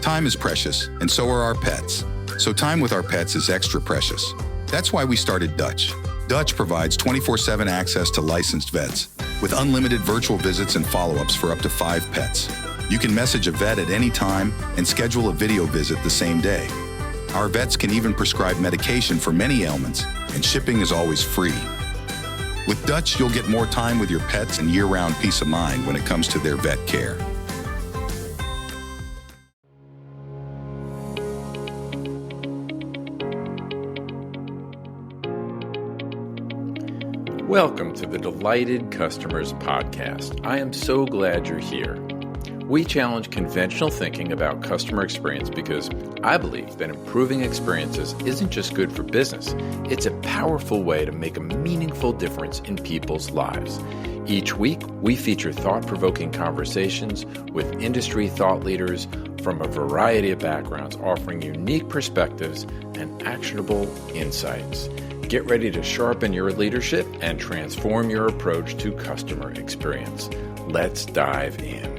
Time is precious, and so are our pets. So time with our pets is extra precious. That's why we started Dutch. Dutch provides 24/7 access to licensed vets, with unlimited virtual visits and follow-ups for up to 5 pets. You can message a vet at any time and schedule a video visit the same day. Our vets can even prescribe medication for many ailments, and shipping is always free. With Dutch, you'll get more time with your pets and year-round peace of mind when it comes to their vet care. Welcome to the Delighted Customers Podcast. I am so glad you're here. We challenge conventional thinking about customer experience because I believe that improving experiences isn't just good for business, it's a powerful way to make a meaningful difference in people's lives. Each week, we feature thought-provoking conversations with industry thought leaders from a variety of backgrounds, offering unique perspectives and actionable insights. Get ready to sharpen your leadership and transform your approach to customer experience. Let's dive in.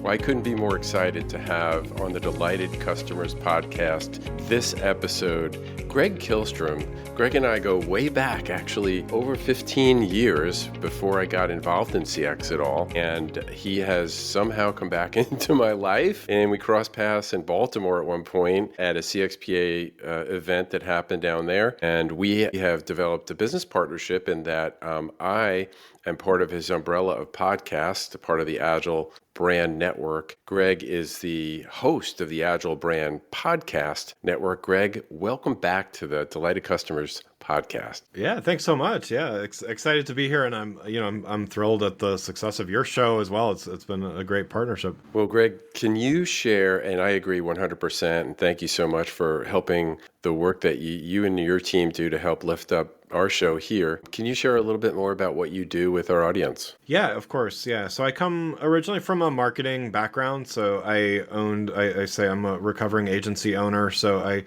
Well, I couldn't be more excited to have on the Delighted Customers Podcast this episode, Greg Kihlstrom. Greg and I go way back, actually over 15 years before I got involved in CX at all. And he has somehow come back into my life. And we crossed paths in Baltimore at one point at a CXPA event that happened down there. And we have developed a business partnership in that I am part of his umbrella of podcasts, part of the Agile Brand Network. Greg is the host of the Agile Brand Podcast Network. Greg, welcome back to the Delighted Customers Podcast. Yeah, thanks so much. Yeah, excited to be here, and I'm thrilled at the success of your show as well. It's been a great partnership. Well, Greg, can you share? And I agree 100%. And thank you so much for helping the work that you and your team do to help lift up our show here. Can you share a little bit more about what you do with our audience? Yeah, of course. Yeah. So I come originally from a marketing background. So I say I'm a recovering agency owner. So I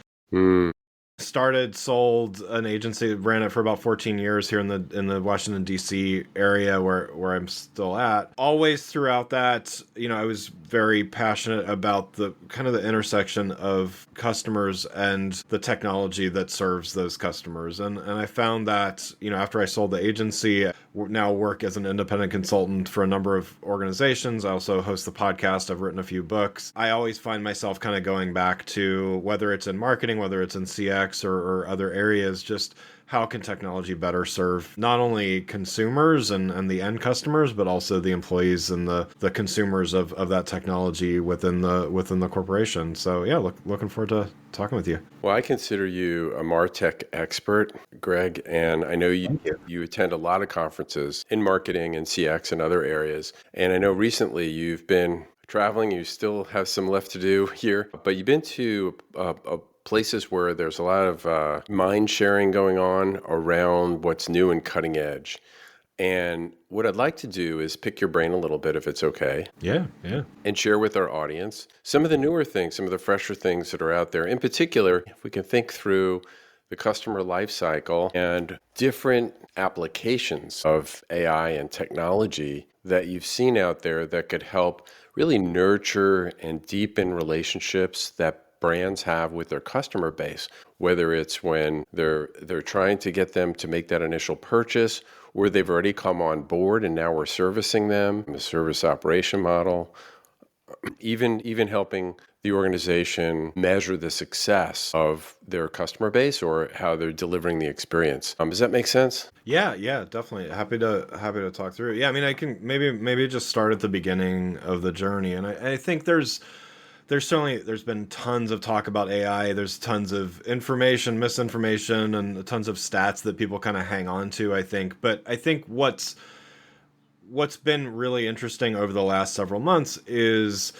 sold an agency, ran it for about 14 years here in the Washington, D.C. area where I'm still at. Always throughout that, I was very passionate about the kind of the intersection of customers and the technology that serves those customers. And I found that, after I sold the agency, now work as an independent consultant for a number of organizations. I also host the podcast. I've written a few books. I always find myself kind of going back to, whether it's in marketing, whether it's in CX or other areas, just how can technology better serve not only consumers and the end customers, but also the employees and the consumers of that technology within the corporation. So yeah, looking forward to talking with you. Well, I consider you a martech expert, Greg, and I know you attend a lot of conferences in marketing and CX and other areas. And I know recently you've been traveling, you still have some left to do here, but you've been to places where there's a lot of mind sharing going on around what's new and cutting edge. And what I'd like to do is pick your brain a little bit, if it's okay. Yeah. And share with our audience some of the newer things, some of the fresher things that are out there. In particular, if we can think through the customer life cycle and different applications of AI and technology that you've seen out there that could help really nurture and deepen relationships that brands have with their customer base, whether it's when they're trying to get them to make that initial purchase, or they've already come on board and now we're servicing them, the service operation model, even helping the organization measure the success of their customer base or how they're delivering the experience. Does that make sense? Yeah, definitely. Happy to talk through it. Yeah, I mean, I can maybe just start at the beginning of the journey, and I think there's been tons of talk about AI. There's tons of information, misinformation, and tons of stats that people kind of hang on to, I think. But I think what's been really interesting over the last several months is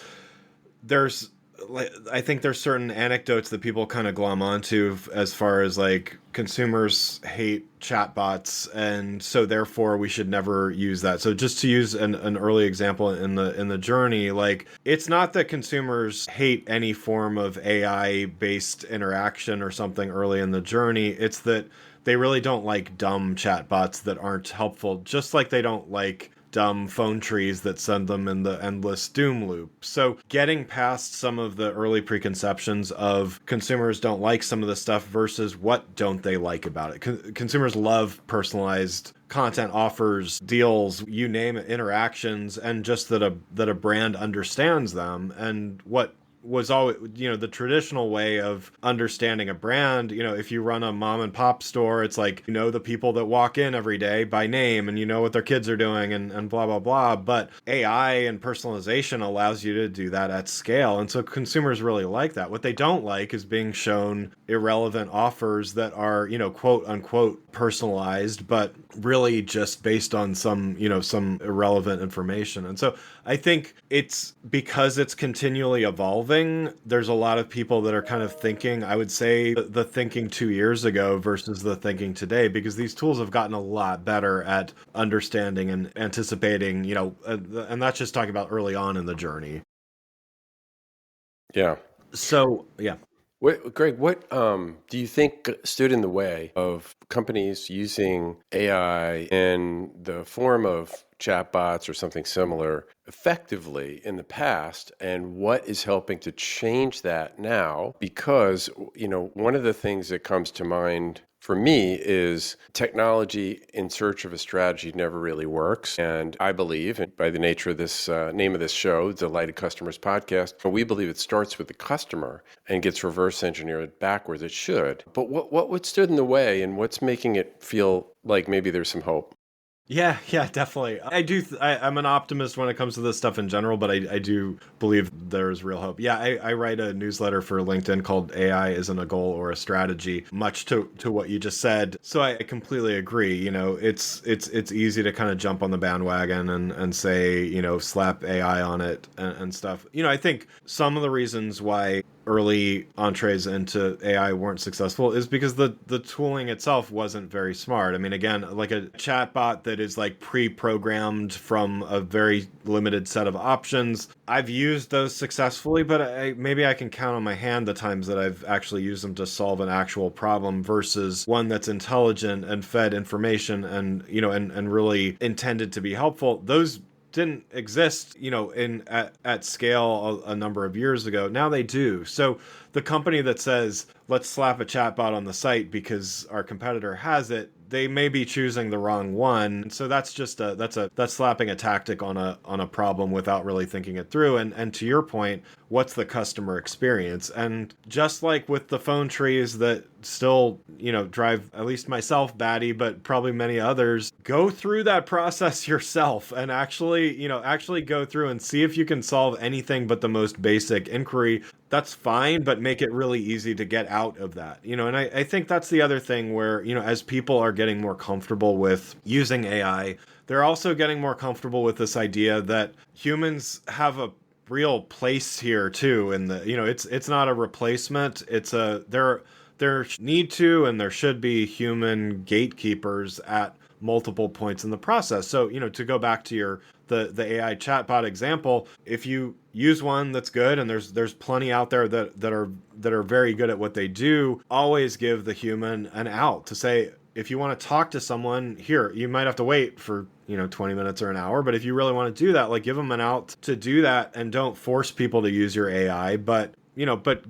I think there's certain anecdotes that people kind of glom onto as far as like consumers hate chatbots, and so therefore we should never use that. So just to use an early example in the journey, like it's not that consumers hate any form of AI based interaction or something early in the journey. It's that they really don't like dumb chatbots that aren't helpful, just like they don't like dumb phone trees that send them in the endless doom loop. So getting past some of the early preconceptions of consumers don't like some of the stuff versus what don't they like about it. Consumers love personalized content, offers, deals, you name it, interactions, and just that a brand understands them. And what was always, the traditional way of understanding a brand, if you run a mom and pop store, it's like, the people that walk in every day by name and you know what their kids are doing and blah, blah, blah. But AI and personalization allows you to do that at scale. And so consumers really like that. What they don't like is being shown irrelevant offers that are, quote unquote personalized, but really just based on some irrelevant information. And so I think it's because it's continually evolving. There's a lot of people that are kind of thinking, I would say, the thinking 2 years ago versus the thinking today, because these tools have gotten a lot better at understanding and anticipating, and that's just talking about early on in the journey. Yeah. So, yeah. Greg, what do you think stood in the way of companies using AI in the form of chatbots or something similar effectively in the past, and what is helping to change that now? Because, one of the things that comes to mind for me is technology in search of a strategy never really works. And I believe, and by the nature of this name of this show, Delighted Customers Podcast, we believe it starts with the customer and gets reverse engineered backwards. It should. But what stood in the way, and what's making it feel like maybe there's some hope? Yeah, definitely. I'm an optimist when it comes to this stuff in general, but I do believe there's real hope. Yeah, I write a newsletter for LinkedIn called AI Isn't a Goal or a Strategy, much to what you just said. So I completely agree. It's easy to kind of jump on the bandwagon and say, slap AI on it and stuff. I think some of the reasons why early entrees into AI weren't successful is because the tooling itself wasn't very smart. I mean, again, like a chatbot that is like pre-programmed from a very limited set of options. I've used those successfully, but maybe I can count on my hand the times that I've actually used them to solve an actual problem versus one that's intelligent and fed information and, and really intended to be helpful. Those didn't exist, at scale a number of years ago. Now they do. So the company that says, let's slap a chatbot on the site because our competitor has it, they may be choosing the wrong one. So that's just that's slapping a tactic on a problem without really thinking it through. And to your point, what's the customer experience? And just like with the phone trees that still, drive at least myself batty, but probably many others, go through that process yourself and actually go through and see if you can solve anything but the most basic inquiry. That's fine, but make it really easy to get out of that. And I think that's the other thing where, as people are getting more comfortable with using AI, they're also getting more comfortable with this idea that humans have a real place here too. And it's not a replacement. It's there need to, and there should be human gatekeepers at multiple points in the process. So, to go back to the AI chatbot example, if you use one that's good, and there's plenty out there that are very good at what they do, always give the human an out to say, if you want to talk to someone here, you might have to wait for 20 minutes or an hour, but if you really want to do that, like, give them an out to do that, and don't force people to use your AI, but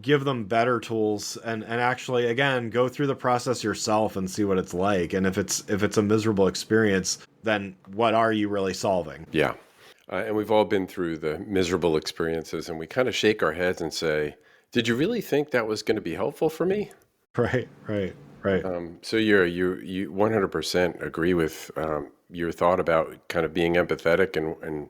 give them better tools and actually, again, go through the process yourself and see what it's like. And if it's a miserable experience, then what are you really solving? Yeah. And we've all been through the miserable experiences, and we kind of shake our heads and say, did you really think that was going to be helpful for me? Right. So you 100% agree with your thought about kind of being empathetic and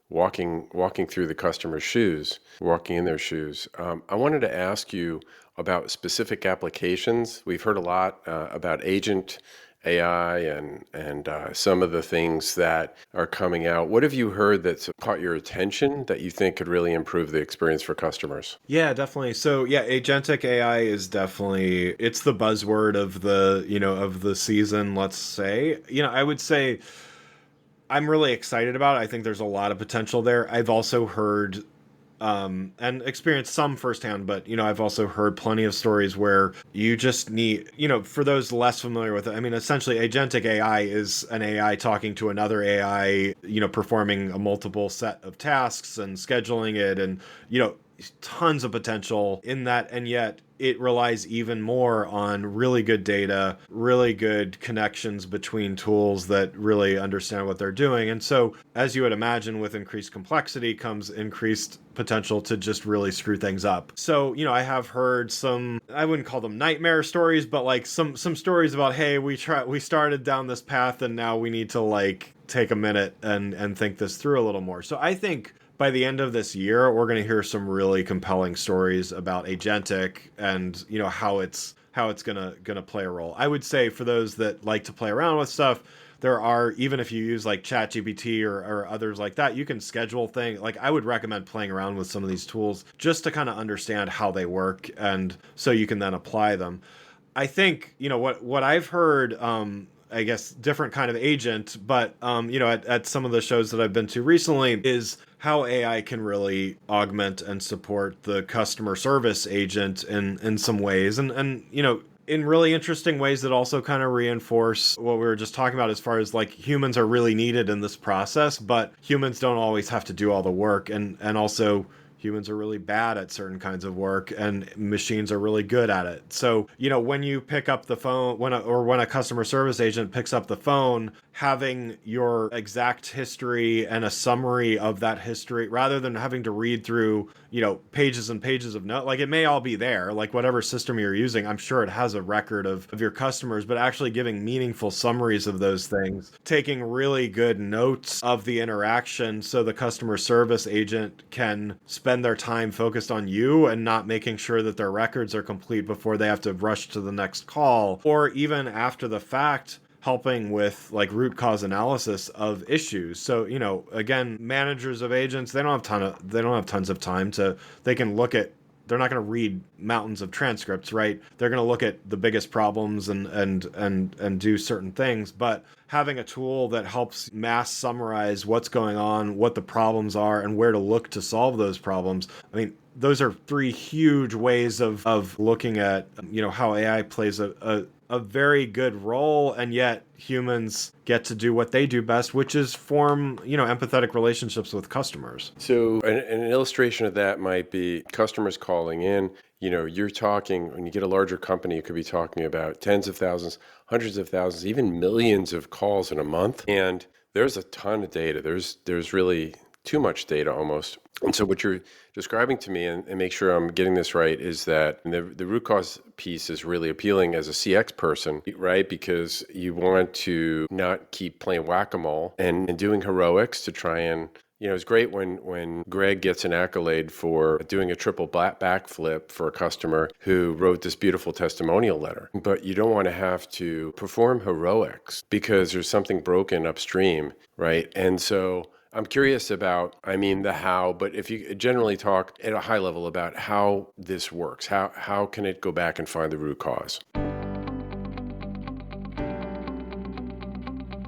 walking through the customer's shoes, walking in their shoes. I wanted to ask you about specific applications. We've heard a lot about agent AI and some of the things that are coming out. What have you heard that's caught your attention that you think could really improve the experience for customers? Yeah, definitely. So yeah, agentic AI is definitely, it's the buzzword of the season, let's say. I would say I'm really excited about it. I think there's a lot of potential there. I've also heard and experienced some firsthand, but, I've also heard plenty of stories where you just need, for those less familiar with it, I mean, essentially agentic AI is an AI talking to another AI, performing a multiple set of tasks and scheduling it, and, tons of potential in that. And yet it relies even more on really good data, really good connections between tools that really understand what they're doing. And so, as you would imagine, with increased complexity comes increased potential to just really screw things up. So, I have heard some, I wouldn't call them nightmare stories, but like some stories about, hey, we started down this path and now we need to like take a minute and think this through a little more. So I think by the end of this year, we're going to hear some really compelling stories about Agentic and, how it's gonna play a role. I would say for those that like to play around with stuff, there are, even if you use like ChatGPT or others like that, you can schedule things. Like I would recommend playing around with some of these tools just to kind of understand how they work, and so you can then apply them. I think, what I've heard, I guess different kind of agent, but at some of the shows that I've been to recently, is how AI can really augment and support the customer service agent in some ways, and in really interesting ways that also kind of reinforce what we were just talking about, as far as like humans are really needed in this process, but humans don't always have to do all the work, and also humans are really bad at certain kinds of work and machines are really good at it. So, when you pick up the phone, when a customer service agent picks up the phone, having your exact history and a summary of that history, rather than having to read through, pages and pages of notes, like it may all be there, like whatever system you're using, I'm sure it has a record of your customers, but actually giving meaningful summaries of those things, taking really good notes of the interaction so the customer service agent can spend their time focused on you and not making sure that their records are complete before they have to rush to the next call, or even after the fact, helping with like root cause analysis of issues. So, again, managers of agents, they don't have tons of time they can look at, they're not going to read mountains of transcripts, right? They're going to look at the biggest problems and do certain things. But having a tool that helps mass summarize what's going on, what the problems are, and where to look to solve those problems, I mean, those are three huge ways of looking at, how AI plays a very good role, and yet humans get to do what they do best, which is form, empathetic relationships with customers. So an illustration of that might be customers calling in. You're talking, when you get a larger company, you could be talking about tens of thousands, hundreds of thousands, even millions of calls in a month. And there's a ton of data. There's really too much data almost. And so what you're describing to me, and make sure I'm getting this right, is that the root cause piece is really appealing as a CX person, right? Because you want to not keep playing whack-a-mole and doing heroics to try and, it's great when Greg gets an accolade for doing a triple backflip for a customer who wrote this beautiful testimonial letter. But you don't want to have to perform heroics because there's something broken upstream, right? And so I'm curious about, the how, but if you generally talk at a high level about how this works, how can it go back and find the root cause?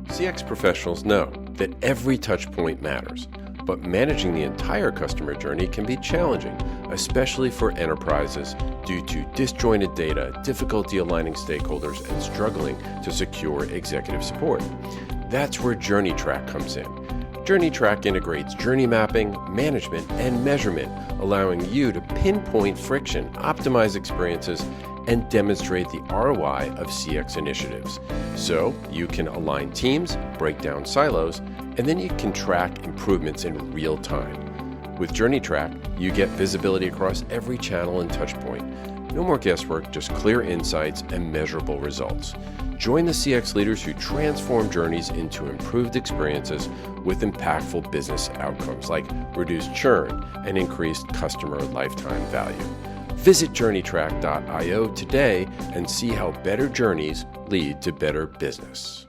CX professionals know that every touch point matters, but managing the entire customer journey can be challenging, especially for enterprises due to disjointed data, difficulty aligning stakeholders, and struggling to secure executive support. That's where JourneyTrack comes in. JourneyTrack integrates journey mapping, management, and measurement, allowing you to pinpoint friction, optimize experiences, and demonstrate the ROI of CX initiatives. So you can align teams, break down silos, and then you can track improvements in real time. With JourneyTrack, you get visibility across every channel and touchpoint. No more guesswork, just clear insights and measurable results. Join the CX leaders who transform journeys into improved experiences with impactful business outcomes like reduced churn and increased customer lifetime value. Visit journeytrack.io today and see how better journeys lead to better business.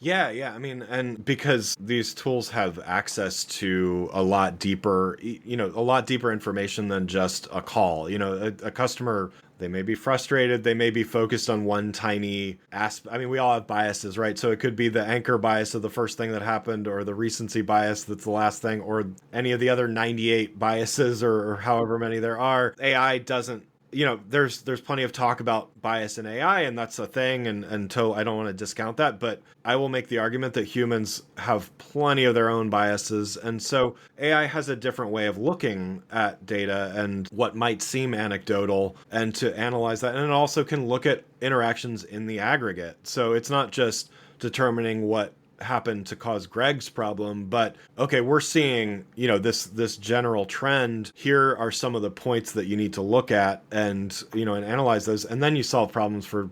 Yeah. And because these tools have access to a lot deeper information than just a call. A customer They may be frustrated. They may be focused on one tiny aspect. I mean, we all have biases, right? So it could be the anchor bias of the first thing that happened, or the recency bias that's the last thing, or any of the other 98 biases, or however many there are. AI doesn't, there's plenty of talk about bias in AI, and that's a thing, and so I don't want to discount that, but I will make the argument that humans have plenty of their own biases, and so AI has a different way of looking at data and what might seem anecdotal, and to analyze that, and it also can look at interactions in the aggregate. So it's not just determining what happened to cause Greg's problem, but okay, we're seeing, this general trend. Here are some of the points that you need to look at and analyze those, and then you solve problems for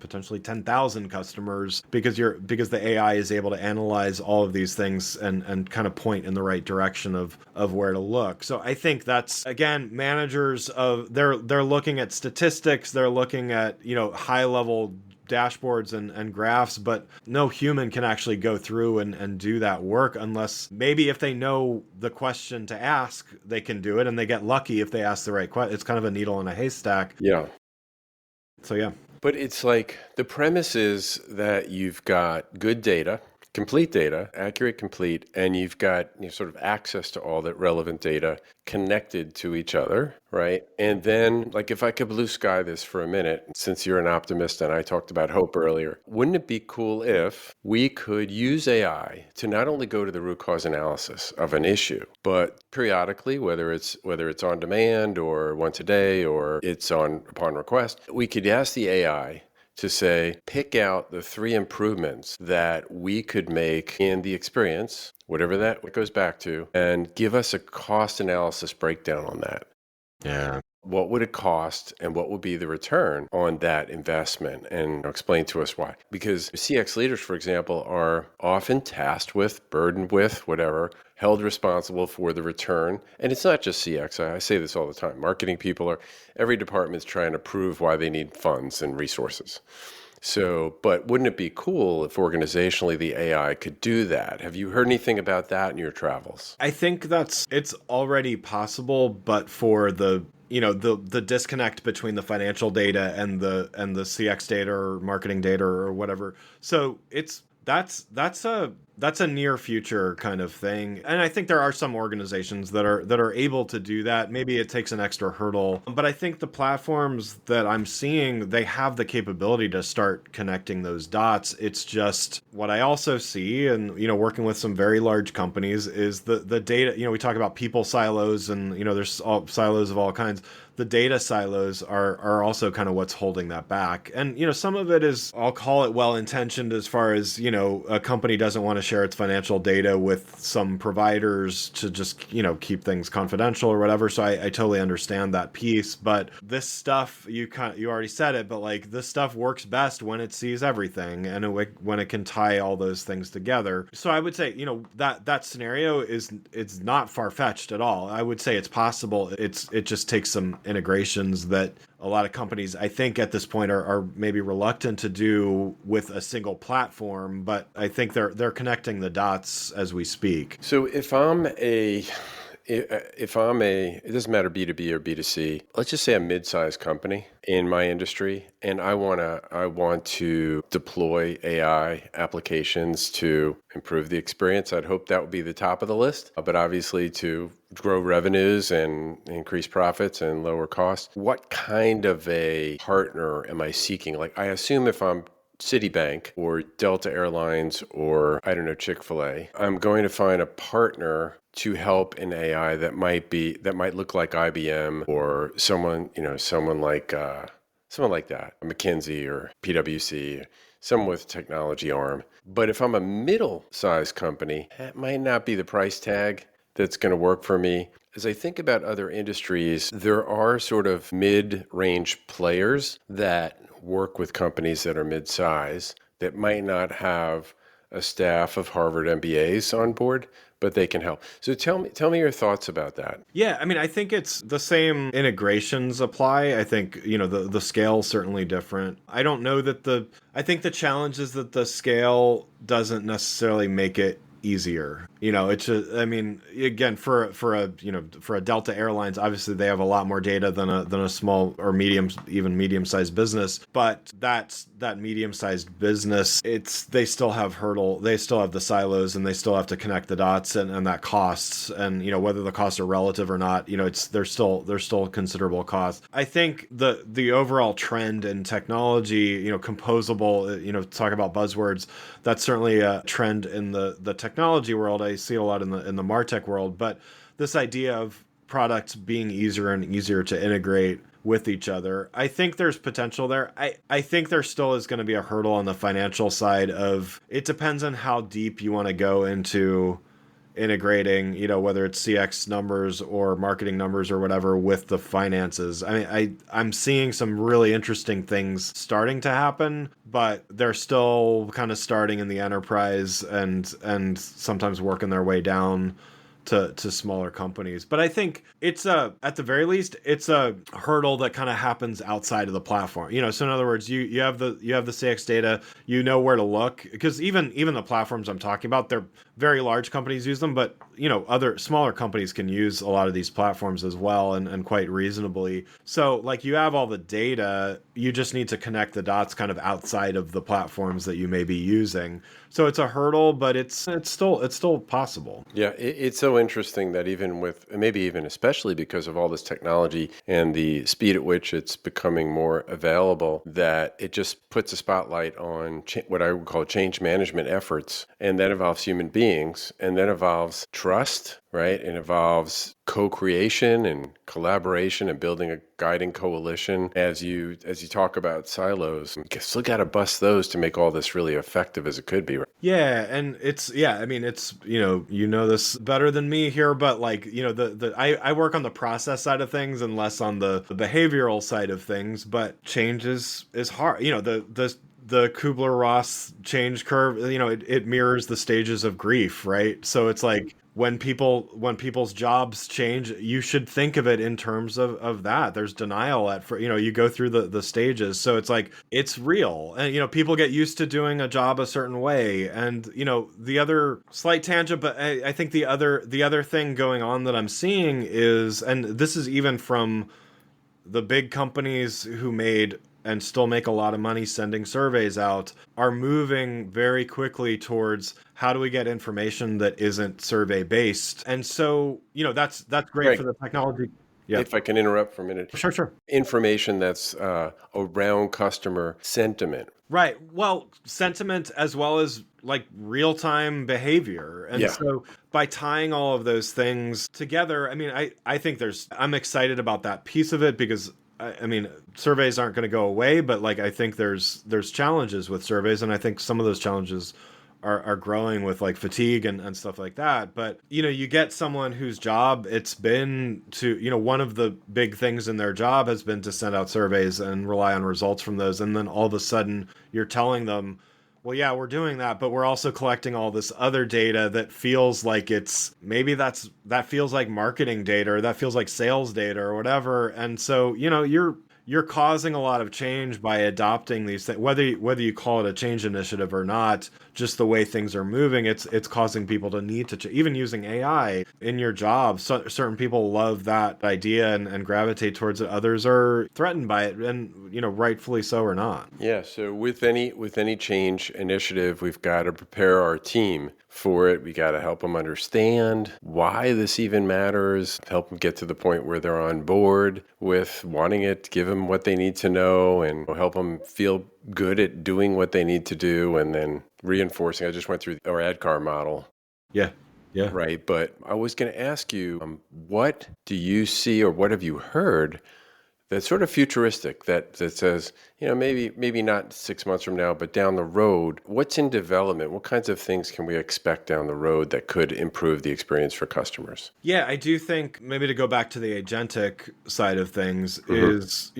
potentially 10,000 customers because the AI is able to analyze all of these things and kind of point in the right direction of where to look. So I think that's, again, managers of they're looking at statistics, they're looking at high level dashboards and graphs, but no human can actually go through and do that work, unless maybe if they know the question to ask, they can do it, and they get lucky if they ask the right question. It's kind of a needle in a haystack. Yeah. So yeah. But it's like the premise is that you've got good data, complete data, accurate, complete, and you've got sort of access to all that relevant data connected to each other, right? And then, like, if I could blue sky this for a minute, since you're an optimist and I talked about hope earlier, wouldn't it be cool if we could use AI to not only go to the root cause analysis of an issue, but periodically, whether it's on demand or once a day or it's upon request, we could ask the AI to say, pick out the 3 improvements that we could make in the experience, whatever that goes back to, and give us a cost analysis breakdown on that. Yeah. What would it cost and what would be the return on that investment? And explain to us why. Because CX leaders, for example, are often tasked with, burdened with, whatever, held responsible for the return. And it's not just CX. I say this all the time. Marketing people every department's trying to prove why they need funds and resources. So, but wouldn't it be cool if organizationally the AI could do that? Have you heard anything about that in your travels? I think it's already possible, but for the disconnect between the financial data and the CX data or marketing data or whatever. So that's a near future kind of thing. And I think there are some organizations that are able to do that. Maybe it takes an extra hurdle, but I think the platforms that I'm seeing, they have the capability to start connecting those dots. It's just what I also see, and working with some very large companies, is the data. We talk about people silos, and there's all silos of all kinds. The data silos are also kind of what's holding that back. And, some of it is, I'll call it well-intentioned, as far as, a company doesn't want to share its financial data with some providers to just, keep things confidential or whatever. So I totally understand that piece. But this stuff, you already said it, but like, this stuff works best when it sees everything and when it can tie all those things together. So I would say, that scenario it's not far-fetched at all. I would say it's possible. It just takes some integrations that a lot of companies, I think, at this point are maybe reluctant to do with a single platform, but I think they're connecting the dots as we speak. So if I'm a, it doesn't matter B2B or B2C, let's just say a mid-sized company in my industry, and I want to deploy AI applications to improve the experience. I'd hope that would be the top of the list, but obviously to grow revenues and increase profits and lower costs. What kind of a partner am I seeking? Like, I assume if I'm Citibank or Delta Airlines or, I don't know, Chick-fil-A, I'm going to find a partner to help in AI that might look like IBM or someone like that, McKinsey or PwC, someone with a technology arm. But if I'm a middle-sized company, that might not be the price tag that's going to work for me. As I think about other industries, there are sort of mid-range players that work with companies that are mid-size that might not have a staff of Harvard MBAs on board, but they can help. So tell me your thoughts about that. Yeah, I mean, I think it's the same integrations apply. I think, the scale is certainly different. I don't know that I think the challenge is that the scale doesn't necessarily make it easier. It's just, I mean, again, for a Delta Airlines, obviously they have a lot more data than a small or medium-sized business, but that medium-sized business, they still have the silos, and they still have to connect the dots, and that costs, and whether the costs are relative or not, there's still considerable costs. I think the overall trend in technology, composable, talk about buzzwords, that's certainly a trend in the technology world. I see a lot in the martech world, but this idea of products being easier and easier to integrate with each other, I think there's potential there. I think there still is going to be a hurdle on the financial side of, it depends on how deep you want to go into integrating, whether it's CX numbers or marketing numbers or whatever with the finances. I mean, I'm seeing some really interesting things starting to happen, but they're still kind of starting in the enterprise and sometimes working their way down to smaller companies. But I think it's at the very least, it's a hurdle that kind of happens outside of the platform. So in other words, you have the CX data, where to look, because even the platforms I'm talking about, they're very large companies use them, but other smaller companies can use a lot of these platforms as well, and quite reasonably. So like, you have all the data, you just need to connect the dots kind of outside of the platforms that you may be using. So it's a hurdle, but it's still possible. Yeah, it's so interesting that even with, maybe even especially because of all this technology and the speed at which it's becoming more available, that it just puts a spotlight on what I would call change management efforts. And that involves human beings, and that involves trust, right? It involves co-creation and collaboration and building a guiding coalition. As you talk about silos, you still got to bust those to make all this really effective as it could be. Right? Yeah, and I mean, it's this better than me here, but like, I work on the process side of things and less on the behavioral side of things, but change is hard. The Kubler-Ross change curve, it mirrors the stages of grief, right? So it's like, when people's jobs change, you should think of it in terms of that. There's denial you go through the stages. So it's like, it's real. And, people get used to doing a job a certain way. And, the other slight tangent, but I think the other thing going on that I'm seeing is, and this is even from the big companies who made and still make a lot of money sending surveys out, are moving very quickly towards, how do we get information that isn't survey based? And so, that's great for the technology. Yeah. If I can interrupt for a minute. Sure. Information that's around customer sentiment. Right. Well, sentiment as well as like real-time behavior. And so by tying all of those things together, I mean, I think I'm excited about that piece of it, because I mean, surveys aren't going to go away, but like, I think there's challenges with surveys, and I think some of those challenges are growing with like fatigue and stuff like that. But, you get someone whose job it's been to, one of the big things in their job has been to send out surveys and rely on results from those. And then all of a sudden you're telling them, well, yeah, we're doing that, but we're also collecting all this other data that feels like that feels like marketing data, or that feels like sales data or whatever. And so, you're causing a lot of change by adopting these things, whether you call it a change initiative or not. Just the way things are moving, it's causing people to need to even using AI in your job. So certain people love that idea and gravitate towards it. Others are threatened by it, and rightfully so or not. Yeah. So with any change initiative, we've got to prepare our team for it. We got to help them understand why this even matters, help them get to the point where they're on board with wanting it, give them what they need to know, and help them feel good at doing what they need to do, and then reinforcing. I just went through our ADKAR model. Yeah. Right. But I was going to ask you, what do you see, or what have you heard that's sort of futuristic, that says, maybe not 6 months from now, but down the road, what's in development? What kinds of things can we expect down the road that could improve the experience for customers? Yeah, I do think, maybe to go back to the agentic side of things, is,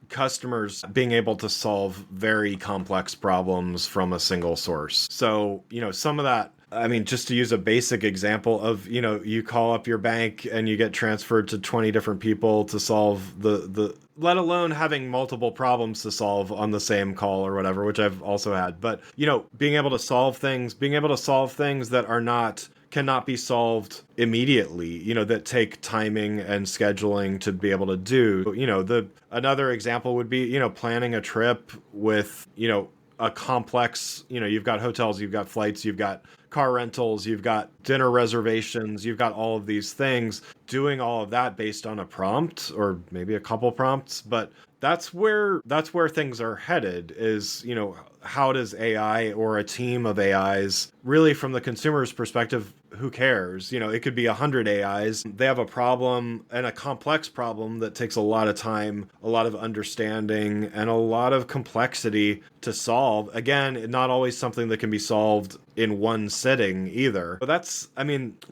customers being able to solve very complex problems from a single source. So, some of that I mean, just to use a basic example of, you call up your bank and you get transferred to 20 different people to solve the let alone having multiple problems to solve on the same call or whatever, which I've also had. But, being able to solve things that cannot be solved immediately, that take timing and scheduling to be able to do. Another example would be, planning a trip with, a complex, you've got hotels, you've got flights, you've got car rentals, you've got dinner reservations, you've got all of these things, doing all of that based on a prompt or maybe a couple prompts. But that's where things are headed is, how does AI or a team of AIs really, from the consumer's perspective, who cares? It could be 100 AIs. They have a problem, and a complex problem that takes a lot of time, a lot of understanding, and a lot of complexity to solve. Again, not always something that can be solved in one sitting either. But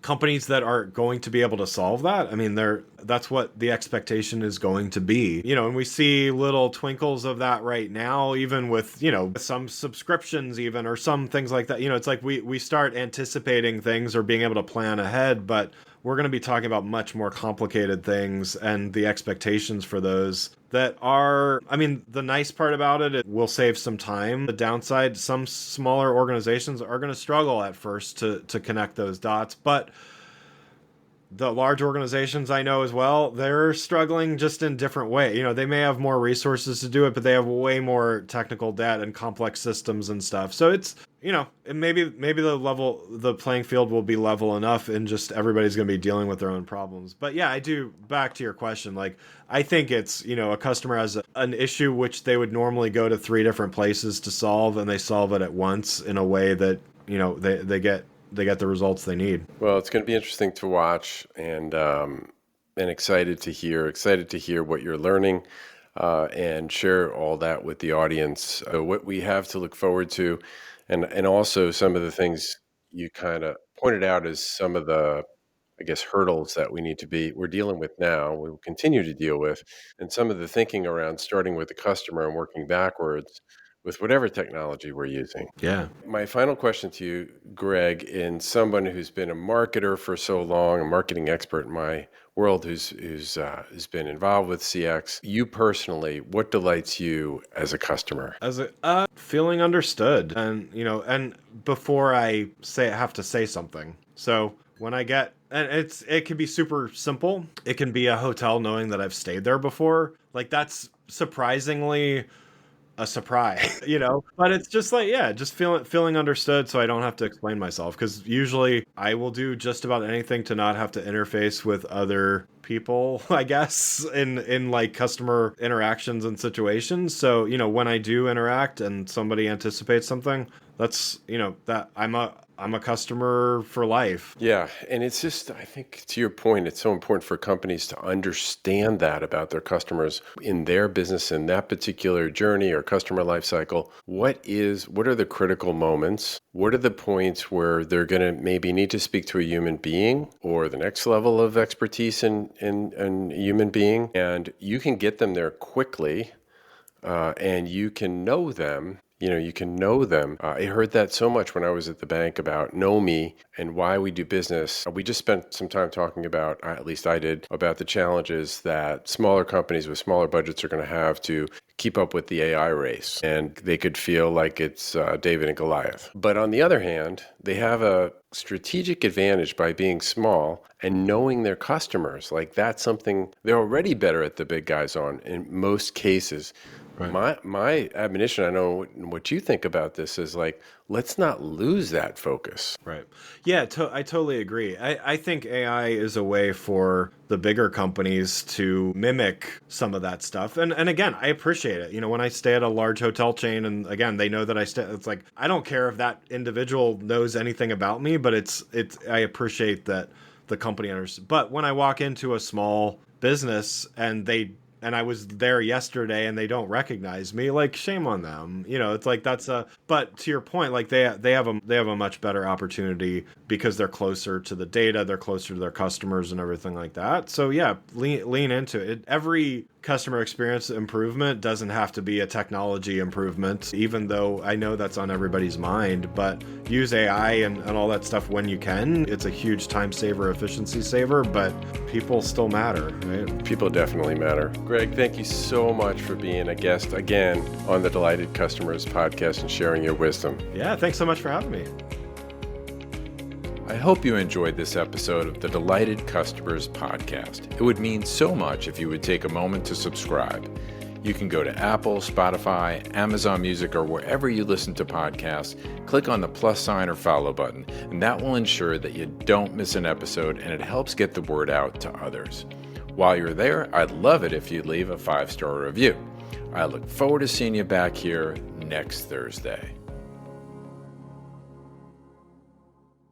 companies that are going to be able to solve that, that's what the expectation is going to be. And we see little twinkles of that right now, even with, some subscriptions even, or some things like that. It's like we start anticipating things or being able to plan ahead, but we're going to be talking about much more complicated things and the expectations for those that are, the nice part about it will save some time. The downside, some smaller organizations are going to struggle at first to connect those dots, but the large organizations I know as well, they're struggling just in different way. They may have more resources to do it, but they have way more technical debt and complex systems and stuff. So it's, maybe the playing field will be level enough and just everybody's going to be dealing with their own problems. But yeah, back to your question, like, I think it's, a customer has an issue which they would normally go to 3 different places to solve, and they solve it at once in a way that, they get the results they need. Well, it's going to be interesting to watch, and excited to hear what you're learning, and share all that with the audience. What we have to look forward to, and also some of the things you kind of pointed out as some of the, I guess, hurdles that we're dealing with now, we will continue to deal with, and some of the thinking around starting with the customer and working backwards with whatever technology we're using. Yeah. My final question to you, Greg, in someone who's been a marketer for so long, a marketing expert in my world who's been involved with CX, you personally, what delights you as a customer? As feeling understood, and and before I have to say something. So when I get, and it can be super simple. It can be a hotel knowing that I've stayed there before. Like, that's surprisingly a surprise, but it's just like, yeah, just feeling understood, so I don't have to explain myself, because usually I will do just about anything to not have to interface with other people, I guess, in like customer interactions and situations. So when I do interact and somebody anticipates something, that's that I'm a customer for life. Yeah. And it's just, I think to your point, it's so important for companies to understand that about their customers in their business, in that particular journey or customer life cycle. What are the critical moments? What are the points where they're going to maybe need to speak to a human being, or the next level of expertise in a human being? And you can get them there quickly, and you can know them. I heard that so much when I was at the bank about know me and why we do business. We just spent some time talking about, at least I did, about the challenges that smaller companies with smaller budgets are going to have to keep up with the AI race. And they could feel like it's David and Goliath. But on the other hand, they have a strategic advantage by being small and knowing their customers. Like, that's something they're already better at the big guys on in most cases. Right. My admonition, I know what you think about this, is like, let's not lose that focus. Right. Yeah, I totally agree. I think AI is a way for the bigger companies to mimic some of that stuff. And again, I appreciate it. When I stay at a large hotel chain, and again, they know that it's like, I don't care if that individual knows anything about me, but I appreciate that the company understands. But when I walk into a small business and I was there yesterday and they don't recognize me, like, shame on them. It's like, but to your point, like, they have a much better opportunity because they're closer to the data, they're closer to their customers and everything like that. So yeah, lean into it. Every customer experience improvement doesn't have to be a technology improvement, even though I know that's on everybody's mind, but use AI and all that stuff when you can. It's a huge time saver, efficiency saver, but people still matter, right? People definitely matter. Greg, thank you so much for being a guest again on the Delighted Customers podcast and sharing your wisdom. Yeah, thanks so much for having me. I hope you enjoyed this episode of the Delighted Customers podcast. It would mean so much if you would take a moment to subscribe. You can go to Apple, Spotify, Amazon Music, or wherever you listen to podcasts, click on the plus sign or follow button, and that will ensure that you don't miss an episode, and it helps get the word out to others. While you're there, I'd love it if you'd leave a 5-star review. I look forward to seeing you back here next Thursday.